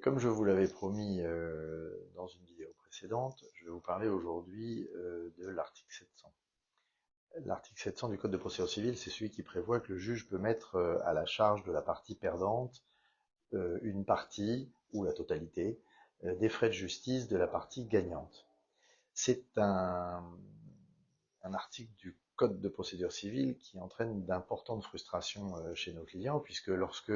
Comme je vous l'avais promis dans une vidéo précédente, je vais vous parler aujourd'hui de l'article 700. L'article 700 du Code de procédure civile, c'est celui qui prévoit que le juge peut mettre à la charge de la partie perdante une partie, ou la totalité, des frais de justice de la partie gagnante. C'est un article du Code de procédure civile qui entraîne d'importantes frustrations chez nos clients, puisque lorsque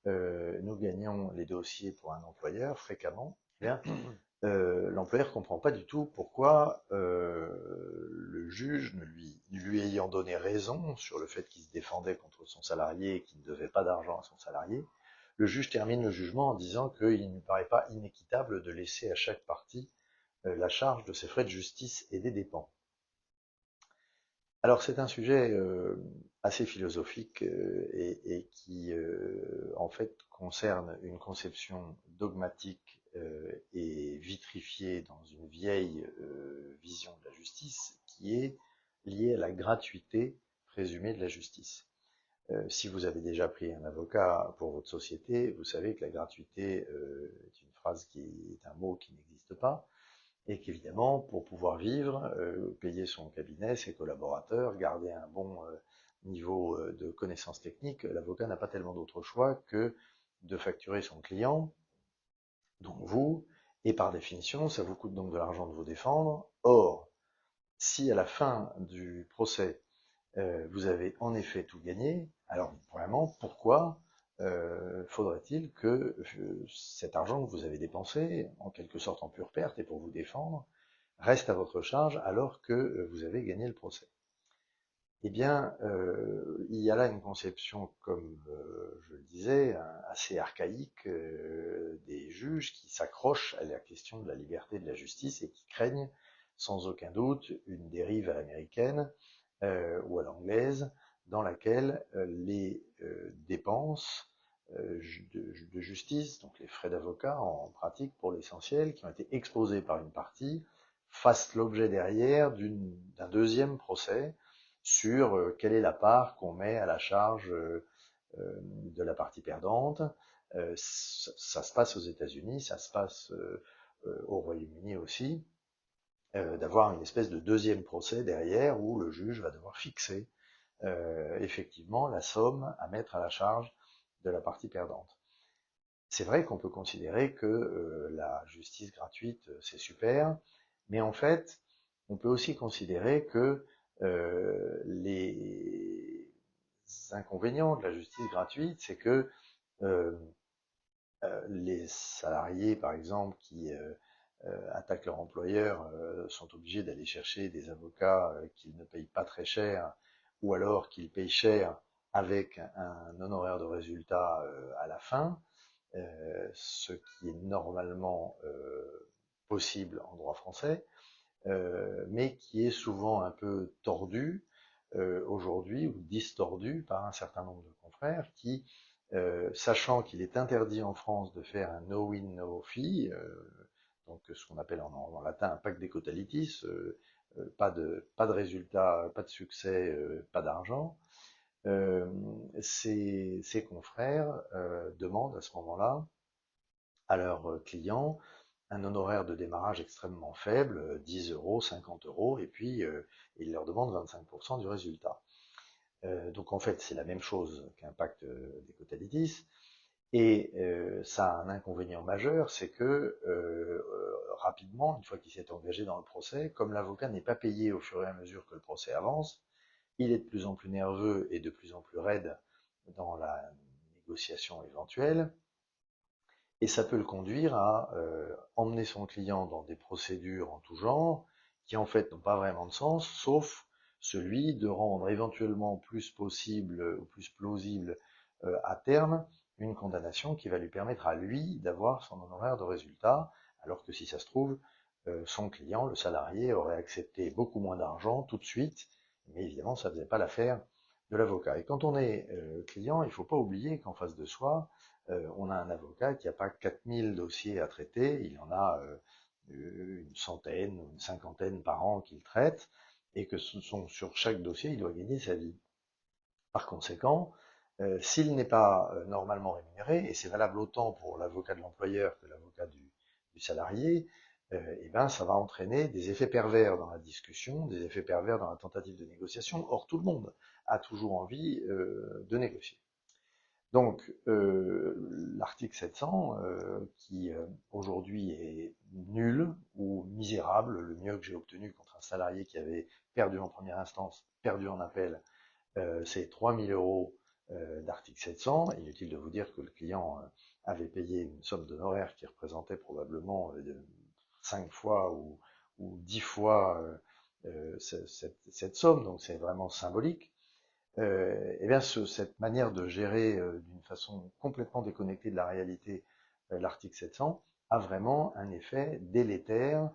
nous gagnons les dossiers pour un employeur fréquemment, eh bien, l'employeur ne comprend pas du tout pourquoi le juge, lui ayant donné raison sur le fait qu'il se défendait contre son salarié et qu'il ne devait pas d'argent à son salarié, le juge termine le jugement en disant qu'il ne paraît pas inéquitable de laisser à chaque partie la charge de ses frais de justice et des dépens. Alors c'est un sujet assez philosophique et qui en fait concerne une conception dogmatique et vitrifiée dans une vieille vision de la justice qui est liée à la gratuité présumée de la justice. Si vous avez déjà pris un avocat pour votre société, vous savez que la gratuité est une phrase qui est un mot qui n'existe pas, et qu'évidemment, pour pouvoir vivre, payer son cabinet, ses collaborateurs, garder un bon niveau de connaissances techniques, l'avocat n'a pas tellement d'autre choix que de facturer son client, donc vous, et par définition, ça vous coûte donc de l'argent de vous défendre. Or, si à la fin du procès, vous avez en effet tout gagné, alors vraiment, pourquoi faudrait-il que cet argent que vous avez dépensé, en quelque sorte en pure perte et pour vous défendre, reste à votre charge alors que vous avez gagné le procès? Eh bien, il y a là une conception, comme je le disais, assez archaïque des juges qui s'accrochent à la question de la liberté de la justice et qui craignent sans aucun doute une dérive à l'américaine ou à l'anglaise dans laquelle les dépenses de justice, donc les frais d'avocat en pratique pour l'essentiel, qui ont été exposés par une partie, fassent l'objet derrière d'un deuxième procès sur quelle est la part qu'on met à la charge de la partie perdante. Ça se passe aux États-Unis, ça se passe au Royaume-Uni aussi, d'avoir une espèce de deuxième procès derrière où le juge va devoir fixer effectivement la somme à mettre à la charge de la partie perdante. C'est vrai qu'on peut considérer que la justice gratuite, c'est super, mais en fait, on peut aussi considérer que les inconvénients de la justice gratuite, c'est que euh, les salariés, par exemple, qui attaquent leur employeur, sont obligés d'aller chercher des avocats qu'ils ne payent pas très cher, ou alors qu'ils payent cher avec un honoraire de résultat à la fin, ce qui est normalement possible en droit français, mais qui est souvent un peu tordu aujourd'hui ou distordu par un certain nombre de confrères qui, sachant qu'il est interdit en France de faire un no win no fee, donc ce qu'on appelle en latin un pacte decotalitis, pas de résultat, pas de succès, pas d'argent, ces confrères demandent à ce moment-là à leurs clients un honoraire de démarrage extrêmement faible, 10 euros, 50 euros, et puis ils leur demandent 25% du résultat. Donc en fait, c'est la même chose qu'un pacte d'Ecotalitis, et ça a un inconvénient majeur, c'est que rapidement, une fois qu'il s'est engagé dans le procès, comme l'avocat n'est pas payé au fur et à mesure que le procès avance, il est de plus en plus nerveux et de plus en plus raide dans la négociation éventuelle, et ça peut le conduire à emmener son client dans des procédures en tout genre, qui en fait n'ont pas vraiment de sens, sauf celui de rendre éventuellement plus possible ou plus plausible à terme une condamnation qui va lui permettre à lui d'avoir son honoraire de résultat, alors que si ça se trouve, son client, le salarié, aurait accepté beaucoup moins d'argent tout de suite, mais évidemment ça ne faisait pas l'affaire de l'avocat. Et quand on est client, il ne faut pas oublier qu'en face de soi, on a un avocat qui n'a pas 4000 dossiers à traiter, il en a une centaine ou une cinquantaine par an qu'il traite, et que sur chaque dossier, il doit gagner sa vie. Par conséquent, S'il n'est pas normalement rémunéré, et c'est valable autant pour l'avocat de l'employeur que l'avocat du salarié, eh ben, ça va entraîner des effets pervers dans la discussion, des effets pervers dans la tentative de négociation. Or, tout le monde a toujours envie de négocier. Donc, l'article 700, qui aujourd'hui est nul ou misérable, le mieux que j'ai obtenu contre un salarié qui avait perdu en première instance, perdu en appel, c'est 3 000 euros d'article 700. Inutile de vous dire que le client avait payé une somme d'honoraires qui représentait probablement 5 fois ou 10 fois cette somme, donc c'est vraiment symbolique. Eh bien, cette manière de gérer d'une façon complètement déconnectée de la réalité l'article 700 a vraiment un effet délétère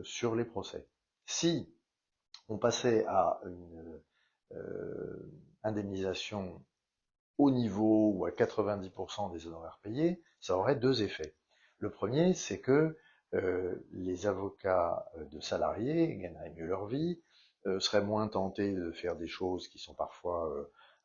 sur les procès. Si on passait à une indemnisation au niveau ou à 90% des honoraires payés, ça aurait deux effets. Le premier, c'est que les avocats de salariés gagneraient mieux leur vie, seraient moins tentés de faire des choses qui sont parfois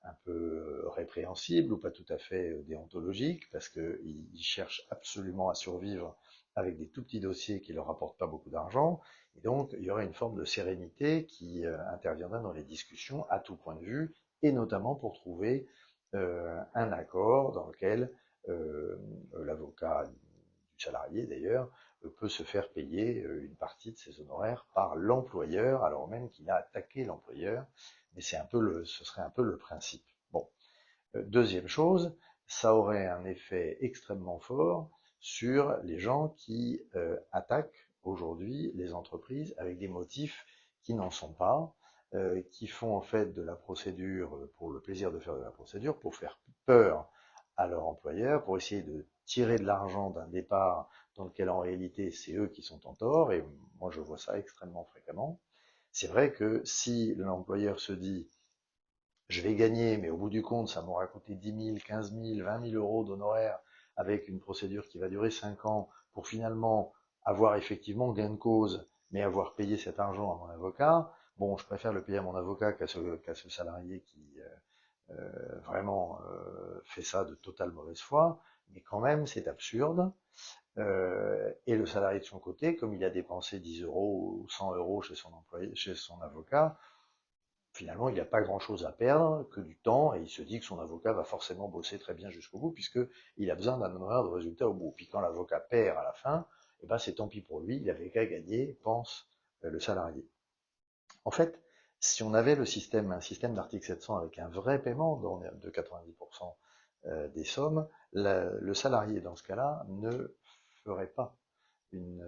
un peu répréhensibles ou pas tout à fait déontologiques, parce qu'ils cherchent absolument à survivre avec des tout petits dossiers qui leur rapportent pas beaucoup d'argent, et donc il y aurait une forme de sérénité qui interviendrait dans les discussions à tout point de vue, et notamment pour trouver un accord dans lequel l'avocat du salarié d'ailleurs peut se faire payer une partie de ses honoraires par l'employeur, alors même qu'il a attaqué l'employeur, mais ce serait un peu le principe. Bon. Deuxième chose, ça aurait un effet extrêmement fort sur les gens qui attaquent aujourd'hui les entreprises avec des motifs qui n'en sont pas, qui font en fait de la procédure pour le plaisir de faire de la procédure, pour faire peur à leur employeur, pour essayer de tirer de l'argent d'un départ dans lequel en réalité c'est eux qui sont en tort, et moi je vois ça extrêmement fréquemment. C'est vrai que si l'employeur se dit je vais gagner, mais au bout du compte, ça m'aura coûté 10 000, 15 000, 20 000 euros d'honoraires avec une procédure qui va durer 5 ans pour finalement avoir effectivement gain de cause, mais avoir payé cet argent à mon avocat. Bon, je préfère le payer à mon avocat qu'à ce salarié qui vraiment fait ça de totale mauvaise foi, mais quand même, c'est absurde. Et le salarié de son côté, comme il a dépensé 10 euros ou 100 euros chez son employé, chez son avocat, finalement, il n'y a pas grand-chose à perdre que du temps, et il se dit que son avocat va forcément bosser très bien jusqu'au bout, puisqu'il a besoin d'un honoraire de résultat au bout. Puis quand l'avocat perd à la fin, eh ben c'est tant pis pour lui, il avait qu'à gagner, pense le salarié. En fait, si on avait un système d'article 700 avec un vrai paiement de 90% des sommes, le salarié dans ce cas-là ne ferait pas une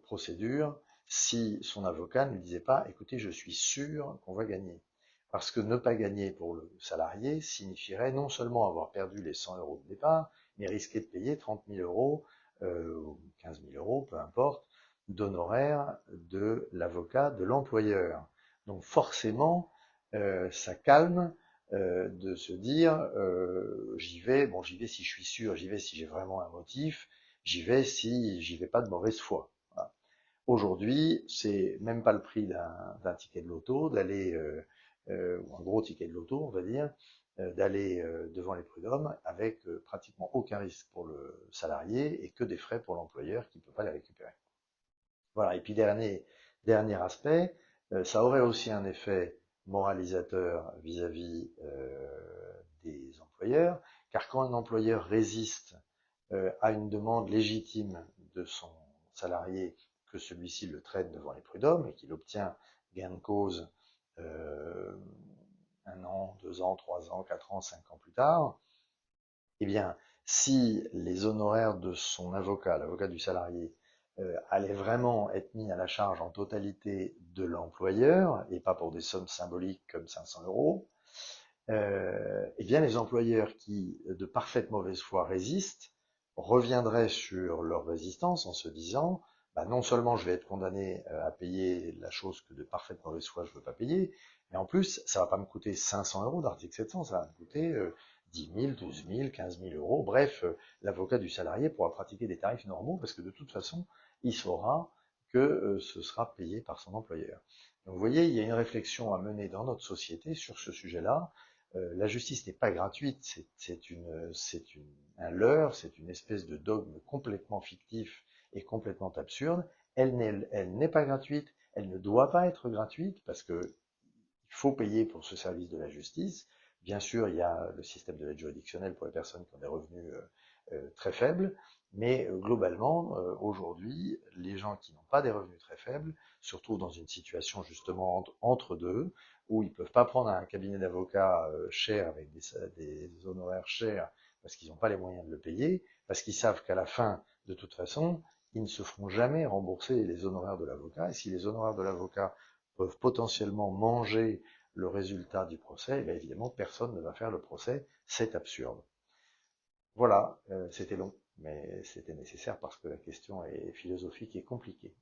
procédure si son avocat ne lui disait pas écoutez, je suis sûr qu'on va gagner. Parce que ne pas gagner pour le salarié signifierait non seulement avoir perdu les 100 euros de départ, mais risquer de payer 30 000 euros ou 15 000 euros, peu importe, d'honoraires de l'avocat de l'employeur. Donc forcément, ça calme de se dire j'y vais, bon j'y vais si je suis sûr, j'y vais si j'ai vraiment un motif, j'y vais si j'y vais pas de mauvaise foi. Voilà. Aujourd'hui, c'est même pas le prix d'un ticket de loto d'aller, ou un gros ticket de loto, on va dire, d'aller devant les prud'hommes avec pratiquement aucun risque pour le salarié et que des frais pour l'employeur qui ne peut pas les récupérer. Voilà. Et puis dernier aspect, ça aurait aussi un effet moralisateur vis-à-vis des employeurs, car quand un employeur résiste à une demande légitime de son salarié, que celui-ci le traîne devant les prud'hommes et qu'il obtient gain de cause euh, 1 an, 2 ans, 3 ans, 4 ans, 5 ans plus tard, eh bien, si les honoraires de son avocat, l'avocat du salarié, allaient vraiment être mis à la charge en totalité de l'employeur, et pas pour des sommes symboliques comme 500 euros, eh bien les employeurs qui, de parfaite mauvaise foi, résistent, reviendraient sur leur résistance en se disant bah, non seulement je vais être condamné à payer la chose que de parfaite mauvaise foi je ne veux pas payer, mais en plus ça ne va pas me coûter 500 euros d'article 700, ça va me coûter 10 000, 12 000, 15 000 euros. Bref, l'avocat du salarié pourra pratiquer des tarifs normaux parce que de toute façon, il saura que ce sera payé par son employeur. Donc vous voyez, il y a une réflexion à mener dans notre société sur ce sujet-là, La justice n'est pas gratuite, un leurre, c'est une espèce de dogme complètement fictif et complètement absurde. Elle n'est pas gratuite, elle ne doit pas être gratuite parce que il faut payer pour ce service de la justice. Bien sûr, il y a le système de l'aide juridictionnelle pour les personnes qui ont des revenus très faibles, mais globalement, aujourd'hui, les gens qui n'ont pas des revenus très faibles se retrouvent dans une situation justement entre deux, où ils ne peuvent pas prendre un cabinet d'avocats cher avec des honoraires chers parce qu'ils n'ont pas les moyens de le payer, parce qu'ils savent qu'à la fin, de toute façon, ils ne se feront jamais rembourser les honoraires de l'avocat, et si les honoraires de l'avocat peuvent potentiellement manger le résultat du procès, et bien évidemment, personne ne va faire le procès, c'est absurde. Voilà, c'était long, mais c'était nécessaire parce que la question est philosophique et compliquée.